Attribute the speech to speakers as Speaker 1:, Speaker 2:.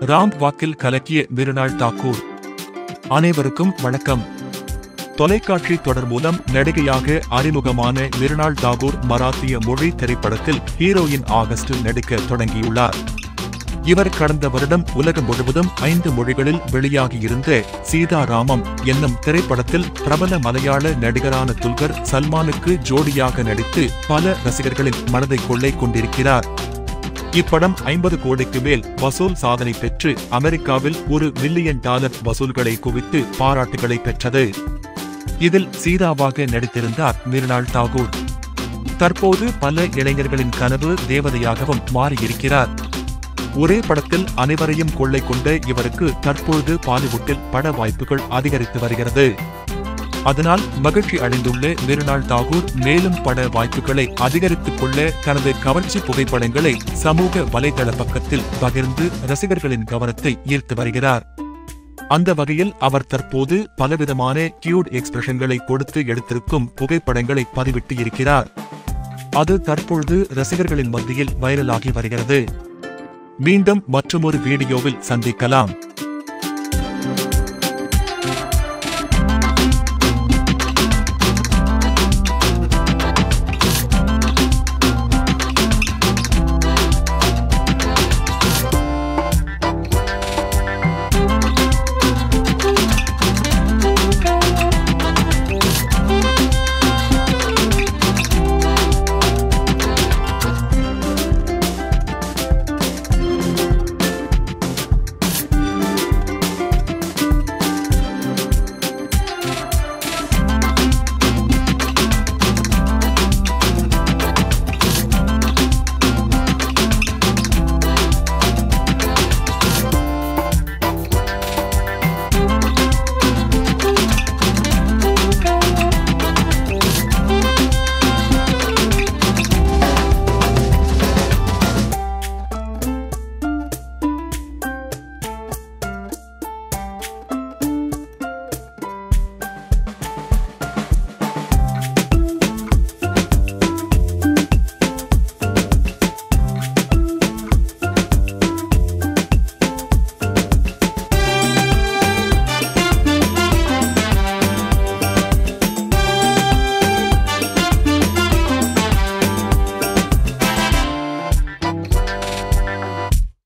Speaker 1: ராம் வாக்கில் கலக்கிய மிருனாள் தாக்கூர். அனைவருக்கும் வணக்கம். தொலைக்காட்சி தொடர் மூலம் நடிகையாக அறிமுகமான மிருனாள் தாக்கூர் மராத்திய மொழி திரைப்படத்தில் ஹீரோயின் ஆகஸ்டில் நடிக்க தொடங்கியுள்ளார். இவர் கடந்த வருடம் உலகம் முழுவதும் 5 மொழிகளில் வெளியாகியிருந்த சீதாராமம் என்னும் திரைப்படத்தில் பிரபல மலையாள நடிகரான துல்கர் சல்மானுக்கு ஜோடியாக நடித்து பல ரசிகர்களின் மனதை கொள்ளை கொண்டிருக்கிறார். இப்படம் 50 கோடிக்கு மேல் வசூல் சாதனை பெற்று அமெரிக்காவில் $1 மில்லியன் வசூல்களை குவித்து பாராட்டுகளை பெற்றது. இதில் சீதாவாக நடித்திருந்தார் மிருனாள் தாக்கூர். தற்போது பல இளைஞர்களின் கனவு தேவதையாகவும் மாறியிருக்கிறார். ஒரே படத்தில் அனைவரையும் கொள்ளை கொண்ட இவருக்கு தற்பொழுது பாலிவுட்டில் பட வாய்ப்புகள் அதிகரித்து வருகிறது. அதனால் மகிழ்ச்சி அடைந்துள்ள மிருனாள் தாக்கூர் மேலும் பட வாய்ப்புகளை அதிகரித்துக் கொள்ள தனது கவர்ச்சி புகைப்படங்களை சமூக வலைதள பக்கத்தில் பகிர்ந்து ரசிகர்களின் கவனத்தை ஈர்த்து வருகிறார். அந்த வகையில் அவர் தற்போது பலவிதமான கியூட் எக்ஸ்பிரஷன்களை கொடுத்து எடுத்திருக்கும் புகைப்படங்களை பதிவிட்டு இருக்கிறார். அது தற்பொழுது ரசிகர்களின் மத்தியில் வைரலாகி வருகிறது. மீண்டும் மற்றொரு வீடியோவில் சந்திக்கலாம்.